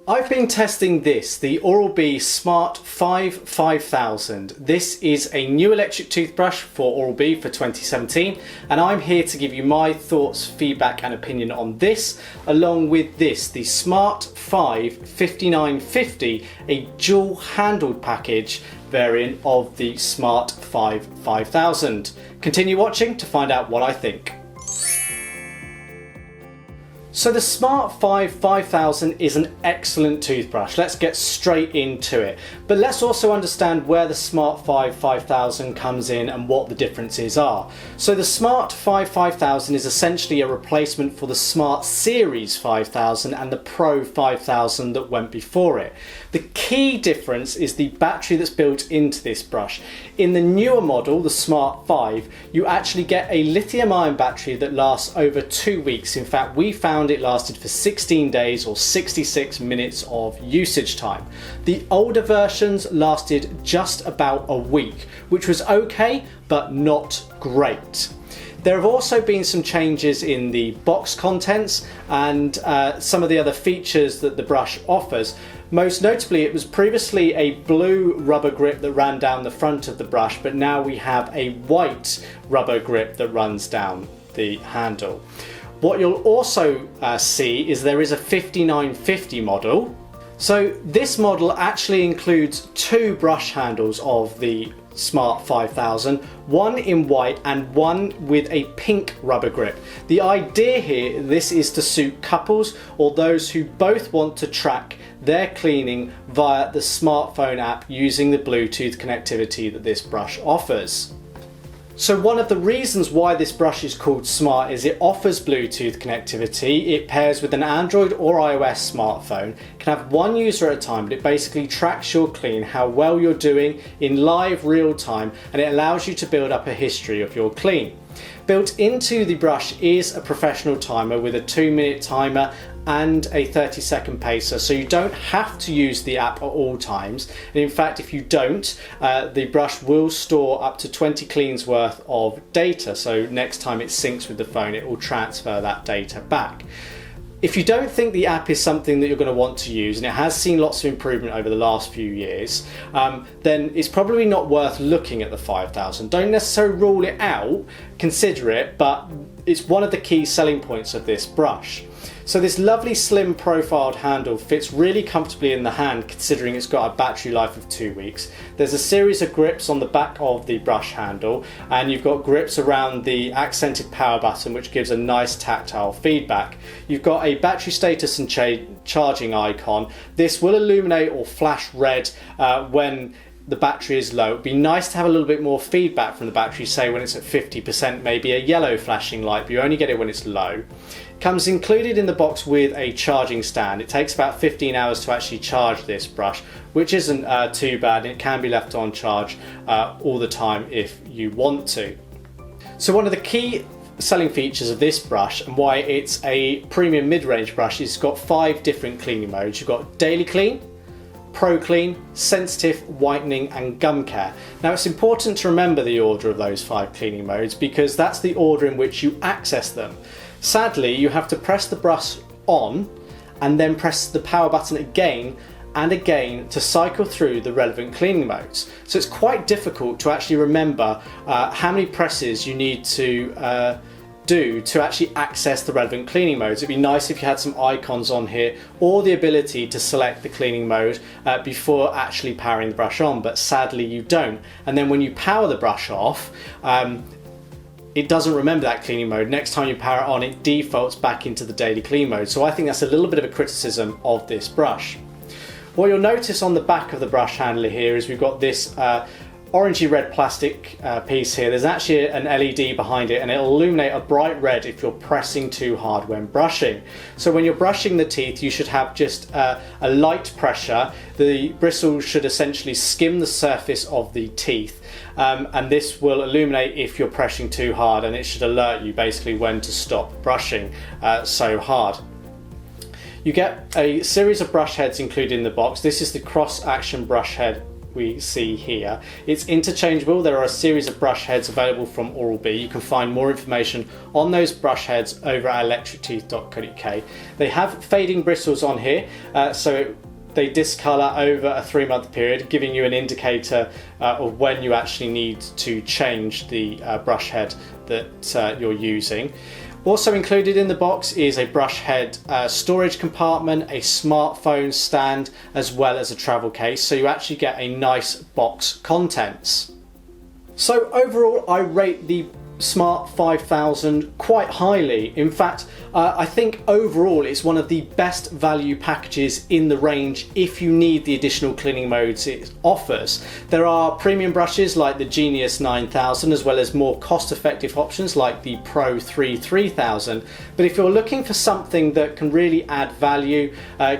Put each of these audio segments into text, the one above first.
I've been testing this, the Oral-B Smart 5 5000. This is a new electric toothbrush for Oral-B for 2017, and I'm here to give you my thoughts, feedback and opinion on this, along with this, the Smart 5 5950, a dual handled package variant of the Smart 5 5000. Continue watching to find out what I think. So the Smart 5 5000 is an excellent toothbrush. Let's get straight into it. But let's also understand where the Smart 5 5000 comes in and what the differences are. So the Smart 5 5000 is essentially a replacement for the Smart Series 5000 and the Pro 5000 that went before it. The key difference is the battery that's built into this brush. In the newer model, the Smart 5, you actually get a lithium-ion battery that lasts over 2 weeks. In fact, we found it lasted for 16 days or 66 minutes of usage time. The older versions lasted just about a week, which was okay, but not great. There have also been some changes in the box contents and some of the other features that the brush offers. Most notably, it was previously a blue rubber grip that ran down the front of the brush, but now we have a white rubber grip that runs down the handle. What you'll also see is there is a 5950 model. So this model actually includes two brush handles of the Smart 5000, one in white and one with a pink rubber grip. The idea here, this is to suit couples or those who both want to track their cleaning via the smartphone app using the Bluetooth connectivity that this brush offers. So one of the reasons why this brush is called Smart is it offers Bluetooth connectivity. It pairs with an Android or iOS smartphone, can have one user at a time, but it basically tracks your clean, how well you're doing in live real time, and it allows you to build up a history of your clean. Built into the brush is a professional timer with a 2-minute timer and a 30-second pacer, so you don't have to use the app at all times. And in fact, if you don't, the brush will store up to 20 cleans worth of data, so next time it syncs with the phone, it will transfer that data back. If you don't think the app is something that you're going to want to use, and it has seen lots of improvement over the last few years, then it's probably not worth looking at the 5000. Don't necessarily rule it out, consider it, but it's one of the key selling points of this brush. So this lovely slim profiled handle fits really comfortably in the hand, considering it's got a battery life of 2 weeks. There's a series of grips on the back of the brush handle, and you've got grips around the accented power button, which gives a nice tactile feedback. You've got a battery status and charging icon. This will illuminate or flash red when the battery is low. It'd be nice to have a little bit more feedback from the battery, say when it's at 50%, maybe a yellow flashing light, but you only get it when it's low. Comes included in the box with a charging stand. It takes about 15 hours to actually charge this brush, which isn't too bad, and it can be left on charge all the time if you want to. So one of the key selling features of this brush and why it's a premium mid-range brush is it's got 5 different cleaning modes. You've got daily clean, Pro Clean, Sensitive, Whitening and Gum Care. Now it's important to remember the order of those 5 cleaning modes because that's the order in which you access them. Sadly, you have to press the brush on and then press the power button again and again to cycle through the relevant cleaning modes. So it's quite difficult to actually remember how many presses you need to do to actually access the relevant cleaning modes. It'd be nice if you had some icons on here or the ability to select the cleaning mode before actually powering the brush on, but sadly you don't. And then when you power the brush off, it doesn't remember that cleaning mode. Next time you power it on, it defaults back into the daily clean mode. So I think that's a little bit of a criticism of this brush. What you'll notice on the back of the brush handle here is we've got this orangey red plastic piece here. There's actually an LED behind it, and it'll illuminate a bright red if you're pressing too hard when brushing. So when you're brushing the teeth, you should have just a light pressure. The bristles should essentially skim the surface of the teeth, and this will illuminate if you're pressing too hard, and it should alert you basically when to stop brushing so hard. You get a series of brush heads included in the box. This is the cross action brush head we see here. It's interchangeable. There are a series of brush heads available from Oral-B. You can find more information on those brush heads over at electricteeth.co.uk. They have fading bristles on here, so they discolour over a 3-month period, giving you an indicator of when you actually need to change the brush head that you're using. Also included in the box is a brush head storage compartment, a smartphone stand, as well as a travel case, so you actually get a nice box contents. So overall, I rate the Smart 5000 quite highly. In fact, I think overall it's one of the best value packages in the range if you need the additional cleaning modes it offers. There are premium brushes like the Genius 9000, as well as more cost-effective options like the Pro 3000. But if you're looking for something that can really add value,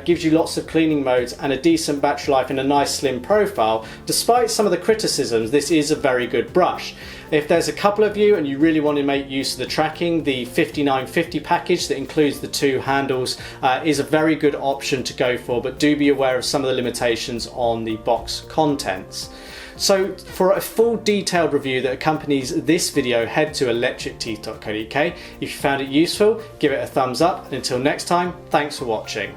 gives you lots of cleaning modes and a decent battery life and a nice slim profile, despite some of the criticisms, this is a very good brush. If there's a couple of you and you really want to make use of the tracking, the 5950 package that includes the 2 handles is a very good option to go for, but do be aware of some of the limitations on the box contents. So for a full detailed review that accompanies this video, head to electricteeth.co.uk. If you found it useful, give it a thumbs up, and until next time, thanks for watching.